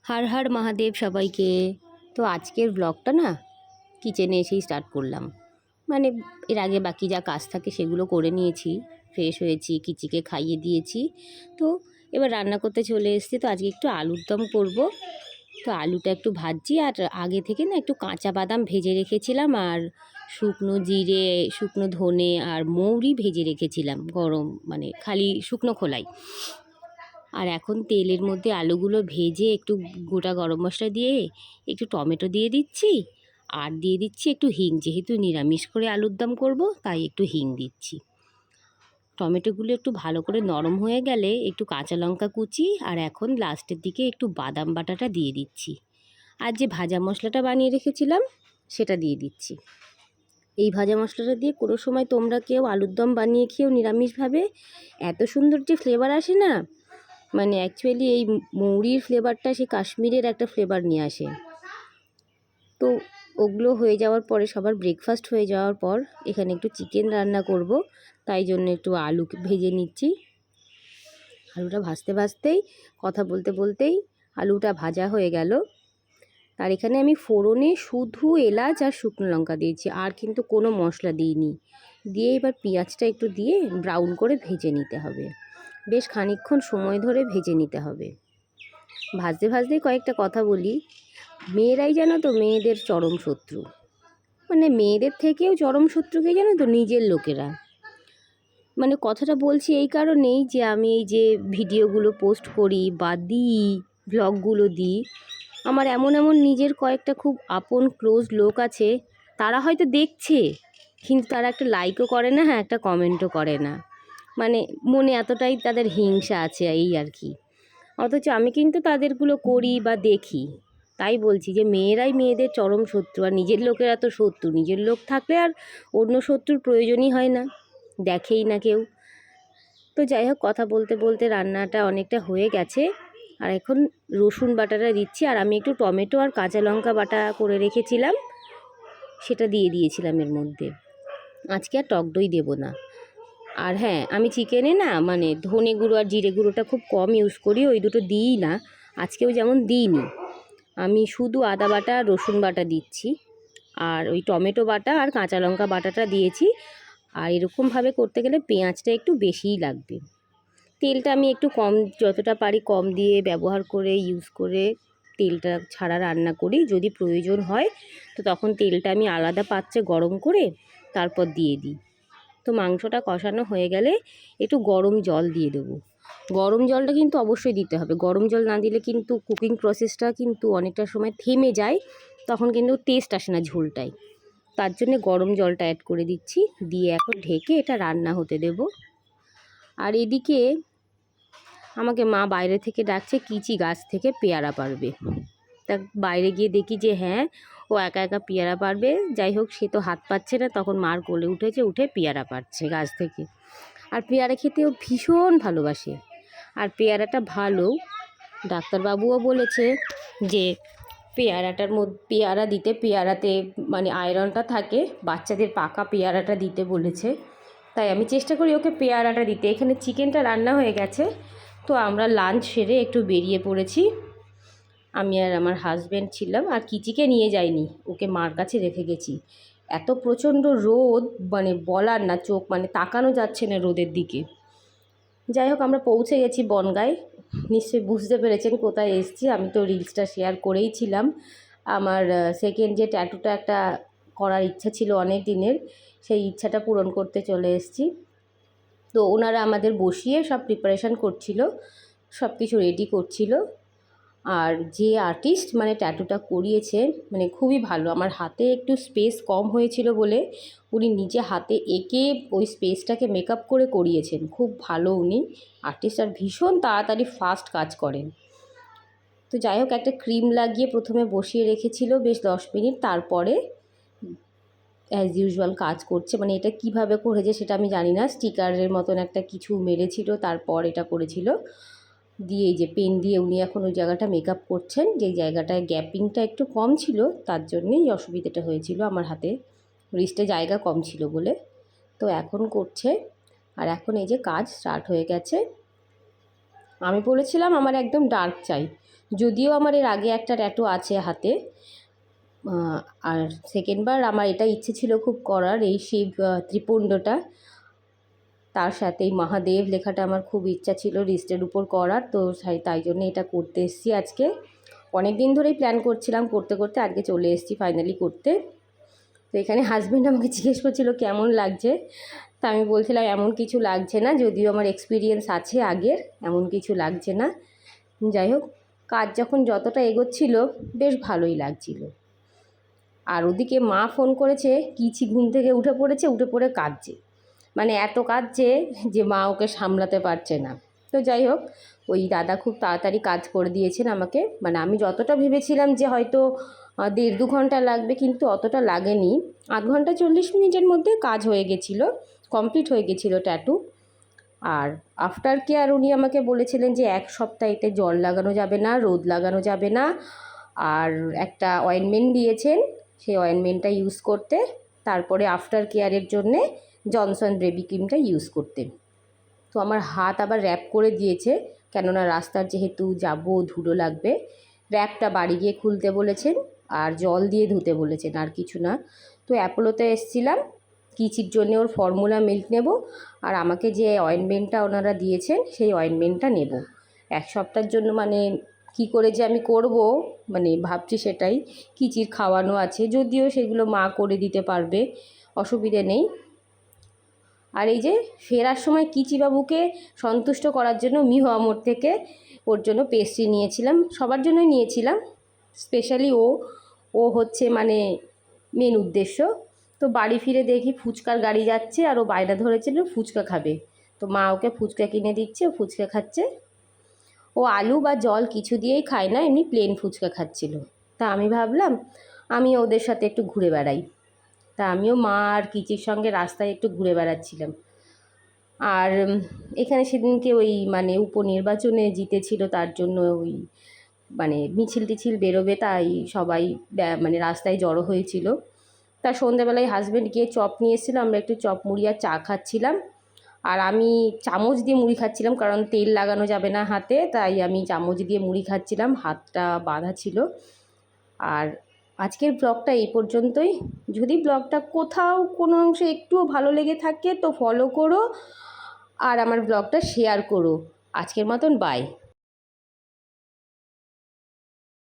হর হর মহাদেব সবাইকে। তো আজকের ব্লগটা না কিচেনে এসেই স্টার্ট করলাম। মানে এর আগে বাকি যা কাজ থাকে সেগুলো করে নিয়েছি, ফ্রেশ হয়েছি, কিচিকে খাইয়ে দিয়েছি। তো এবার রান্না করতে চলে এসেছি। তো আজকে একটু আলুর দম করব। তো আলুটা একটু ভাজছি, আর আগে থেকে না একটু কাঁচা বাদাম ভেজে রেখেছিলাম, আর শুকনো জিরে, শুকনো ধনে আর মৌরি ভেজে রেখেছিলাম গরম, মানে খালি শুকনো খোলাই। আর এখন তেলের মধ্যে আলুগুলো ভেজে একটু গোটা গরম মশলা দিয়ে একটু টমেটো দিয়ে দিচ্ছি, আর দিয়ে দিচ্ছি একটু হিং। যেহেতু নিরামিষ করে আলুর দম করব তাই একটু হিং দিচ্ছি। টমেটোগুলো একটু ভালো করে নরম হয়ে গেলে একটু কাঁচা লঙ্কা কুচি, আর এখন লাস্টের দিকে একটু বাদাম বাটাটা দিয়ে দিচ্ছি। আর যে ভাজা মশলাটা বানিয়ে রেখেছিলাম সেটা দিয়ে দিচ্ছি। এই ভাজা মশলাটা দিয়ে কোনো সময় তোমরা কেউ আলুর দম বানিয়ে খেয়েও নিরামিষভাবে, এত সুন্দর যে ফ্লেভার আসে না। মানে অ্যাকচুয়ালি এই মৌরির ফ্লেভারটা সে কাশ্মীরের একটা ফ্লেভার নিয়ে আসে। তো ওগুলো হয়ে যাওয়ার পরে, সবার ব্রেকফাস্ট হয়ে যাওয়ার পর এখানে একটু চিকেন রান্না করব, তাই জন্য একটু আলু ভেজে নিচ্ছি। আলুটা ভাজতে ভাজতেই, কথা বলতে বলতেই আলুটা ভাজা হয়ে গেল। আর এখানে আমি ফোড়নে শুধু এলাচ আর শুকনো লঙ্কা দিয়েছি, আর কিন্তু কোনো মশলা দিইনি। দিয়ে এবার পেঁয়াজটা একটু দিয়ে ব্রাউন করে ভেজে নিতে হবে। বেশ খানিকক্ষণ সময় ধরে ভেজে নিতে হবে। ভাজতে ভাজতেই কয়েকটা কথা বলি। মেয়েরাই জানো তো মেয়েদের চরম শত্রু, মানে মেয়েদের থেকেও চরম শত্রুকে জানো তো নিজের লোকেরা। মানে কথাটা বলছি এই কারণেই যে আমি এই যে ভিডিওগুলো পোস্ট করি বা দিই, ব্লগগুলো দিই, আমার এমন এমন নিজের কয়েকটা খুব আপন ক্লোজ লোক আছে, তারা হয়তো দেখছে কিন্তু তারা একটা লাইকও করে না, হ্যাঁ একটা কমেন্টও করে না। মানে মনে এতটাই তাদের হিংসা আছে, এই আর কি। অথচ আমি কিন্তু তাদেরগুলো করি বা দেখি। তাই বলছি যে মেয়েরাই মেয়েদের চরম শত্রু, আর নিজের লোকেরা তো শত্রু। নিজের লোক থাকলে আর অন্য শত্রুর প্রয়োজনই হয় না, দেখেই না কেউ। তো যাই হোক, কথা বলতে বলতে রান্নাটা অনেকটা হয়ে গেছে। আর এখন রসুন বাটাটা দিচ্ছি, আর আমি একটু টমেটো আর কাঁচা লঙ্কা বাটা করে রেখেছিলাম, সেটা দিয়ে দিয়েছিলাম এর মধ্যে। আজকে আর টক দই দেবো না। আর হ্যাঁ, আমি চিকেনে না মানে ধনে গুঁড়ো আর জিরে গুঁড়োটা খুব কম ইউজ করি, ওই দুটো দিই না। আজকেও যেমন দিইনি, আমি শুধু আদা বাটা আর রসুন বাটা দিচ্ছি, আর ওই টমেটো বাটা আর কাঁচা লঙ্কা বাটাটা দিয়েছি। আর এরকমভাবে করতে গেলে পেঁয়াজটা একটু বেশিই লাগবে। তেলটা আমি একটু কম, যতটা পারি কম দিয়ে ব্যবহার করে ইউজ করে তেলটা ছাড়া রান্না করি। যদি প্রয়োজন হয় তো তখন তেলটা আমি আলাদা পাত্রে গরম করে তারপর দিয়ে দিই। তো মাংসটা কষানো হয়ে গেলে একটু গরম জল দিয়ে দেবো। গরম জলটা কিন্তু অবশ্যই দিতে হবে। গরম জল না দিলে কিন্তু কুকিং প্রসেসটা কিন্তু অনেকটা সময় থেমে যায়, তখন কিন্তু টেস্ট আসে না ঝোলটায়। তার জন্যে গরম জলটা অ্যাড করে দিচ্ছি। দিয়ে এখন ঢেকে এটা রান্না হতে দেব। আর এদিকে আমাকে মা বাইরে থেকে ডাকছে, কিচি গাছ থেকে পেয়ারা পারবে। তা বাইরে গিয়ে দেখি যে হ্যাঁ, ও একা একা পেয়ারা পারবে। যাই হোক, সে তো হাত পাচ্ছে না, তখন মার কোলে উঠেছে, উঠে পেয়ারা পারছে গাছ থেকে। আর পেয়ারা খেতেও ভীষণ ভালোবাসে, আর পেয়ারাটা ভালো। ডাক্তারবাবুও বলেছে যে পেয়ারাটার মধ্যে পেয়ারা দিতে, পেয়ারাতে মানে আয়রনটা থাকে, বাচ্চাদের পাকা পেয়ারাটা দিতে বলেছে। তাই আমি চেষ্টা করি ওকে পেয়ারাটা দিতে। এখানে চিকেনটা রান্না হয়ে গেছে, তো আমরা লাঞ্চ সেরে একটু বেরিয়ে পড়েছি। আমি আর আমার হাজব্যান্ড ছিলাম, আর কিচিকে নিয়ে যাইনি, ওকে মার কাছে রেখে গেছি। এত প্রচণ্ড রোদ, মানে বলার না, চোখ মানে তাকানো যাচ্ছে না রোদের দিকে। যাই হোক, আমরা পৌঁছে গেছি বনগাঁয়। নিশ্চয়ই বুঝতে পেরেছেন কোথায় এসেছি। আমি তো রিলসটা শেয়ার করেই ছিলাম। আমার সেকেন্ড যে ট্যাটুটা একটা করার ইচ্ছা ছিল অনেক দিনের, সেই ইচ্ছাটা পূরণ করতে চলে এসেছি। তো ওনারা আমাদের বসিয়ে সব প্রিপারেশান করছিল, সব কিছু রেডি করছিল। আর যে আর্টিস্ট মানে ট্যাটুটা করিয়েছে, মানে খুবই ভালো। আমার হাতে একটু স্পেস কম হয়েছিল বলে উনি নিজে হাতে এঁকে ওই স্পেসটাকে মেকআপ করে করিয়েছেন। খুব ভালো উনি আর্টিস্ট, আর ভীষণ তাড়াতাড়ি ফাস্ট কাজ করেন। তো যাই হোক, একটা ক্রিম লাগিয়ে প্রথমে বসিয়ে রেখেছিল বেশ 10 মিনিট, তারপরে অ্যাজ ইউজুয়াল কাজ করছে। মানে এটা কিভাবে করেছে সেটা আমি জানি না, স্টিকারের মতন একটা কিছু মেরেছিল, তারপর এটা করেছিল। দিয়ে এই যে পেন দিয়ে উনি এখন ওই জায়গাটা মেকআপ করছেন, যে জায়গাটায় গ্যাপিংটা একটু কম ছিল, তার জন্যেই অসুবিধাটা হয়েছিল আমার হাতে, রিস্টে জায়গা কম ছিল বলে। তো এখন করছে, আর এখন এই যে কাজ স্টার্ট হয়ে গেছে। আমি বলেছিলাম আমার একদম ডার্ক চাই, যদিও আমার এর আগে একটা ট্যাটু আছে হাতে, আর সেকেন্ডবার আমার এটা ইচ্ছে ছিল খুব করার, এই শিব ত্রিপুণ্ডটা, তার সাথে এই মহাদেব লেখাটা আমার খুব ইচ্ছা ছিল রিস্টের উপর করার। তো তাই জন্য এটা করতে এসেছি আজকে। অনেক দিন ধরেই প্ল্যান করছিলাম, করতে করতে আজকে চলে এসেছি ফাইনালি করতে। তো এখানে হাজব্যান্ড আমাকে জিজ্ঞেস করছিল কেমন লাগছে, তা আমি বলছিলাম এমন কিছু লাগছে না, যদিও আমার এক্সপিরিয়েন্স আছে আগের, এমন কিছু লাগছে না। যাই হোক, কাজ যখন যতটা এগোচ্ছিল বেশ ভালোই লাগছিল। আর ওদিকে মা ফোন করেছে, কিচি ঘুম থেকে উঠে পড়েছে, উঠে পড়ে কাঁদছে, মানে এত কাঁদছে যে মা ওকে সামলাতে পারছে না। তো যাই হোক, ওই দাদা খুব তাড়াতাড়ি কাজ করে দিয়েছেন আমাকে, মানে আমি যতটা ভেবেছিলাম যে হয়তো 1.5-2 ঘন্টা লাগবে, কিন্তু অতটা লাগেনি। 8 ঘন্টা 40 মিনিটের মধ্যে কাজ হয়ে গেছিলো, কমপ্লিট হয়ে গেছিলো ট্যাটু। আর আফটার কেয়ার উনি আমাকে বলেছিলেন যে 1 সপ্তাহ এতে জল লাগানো যাবে না, রোদ লাগানো যাবে না, আর একটা অয়েনমেন্ট দিয়েছেন, সেই অয়েনমেন্টটা ইউজ করতে, তারপরে আফটার কেয়ারের জন্যে জনসন বেবি ক্রিমটা ইউজ করতে। তো আমার হাত আবার র্যাপ করে দিয়েছে, কেননা রাস্তার যেহেতু যাব ধুলো লাগবে। র্যাপটা বাড়ি গিয়ে খুলতে বলেছেন, আর জল দিয়ে ধুতে বলেছেন, আর কিছু না। তো অ্যাপোলোতে এসেছিলাম কিচির জন্য, ওর ফর্মুলা মিল্ক নেব, আর আমাকে যে অয়েনমেন্টটা ওনারা দিয়েছেন সেই অয়েনমেন্টটা নেব 1 সপ্তাহের জন্য। মানে কি করে যে আমি করব, মানে ভাবছি সেটাই। কিচির খাওয়ানো আছে, যদিও সেগুলো মা করে দিতে পারবে, অসুবিধে নেই। আর এই যে ফেরার সময় কিচিবাবুকে সন্তুষ্ট করার জন্য মিহা মোড় থেকে ওর জন্য পেস্ট্রি নিয়েছিলাম, সবার জন্যই নিয়েছিলাম, স্পেশালি ও হচ্ছে মানে মেন উদ্দেশ্য। তো বাড়ি ফিরে দেখি ফুচকার গাড়ি যাচ্ছে, আর ও বায়না ধরেছিল ফুচকা খাবে, তো মা ওকে ফুচকা কিনে দিচ্ছে, ও ফুচকা খাচ্ছে। ও আলু বা জল কিছু দিয়েই খায় না, এমনি প্লেন ফুচকা খাচ্ছিল। তা আমি ভাবলাম আমি ওদের সাথে একটু ঘুরে বেড়াই, তা আমিও মা আর কিচির সঙ্গে রাস্তায় একটু ঘুরে বেড়াচ্ছিলাম। আর এখানে সেদিনকে ওই মানে উপনির্বাচনে জিতেছিল, তার জন্য ওই মানে মিছিল টিছিল বেরোবে, তাই সবাই মানে রাস্তায় জড়ো হয়েছিল। তা সন্ধ্যেবেলায় হাজব্যান্ড গিয়ে চপ নিয়ে এসেছিলো, আমরা একটু চপ মুড়ি আর চা খাচ্ছিলাম। আর আমি চামচ দিয়ে মুড়ি খাচ্ছিলাম, কারণ তেল লাগানো যাবে না হাতে, তাই আমি চামচ দিয়ে মুড়ি খাচ্ছিলাম, হাতটা বাঁধা ছিল। আর আজকের ব্লগটা এই পর্যন্তই। যদি ব্লগটা কোথাও কোনো অংশে একটুও ভালো লেগে থাকে তো ফলো করো, আর আমার ব্লগটা শেয়ার করো। আজকের মতন বাই।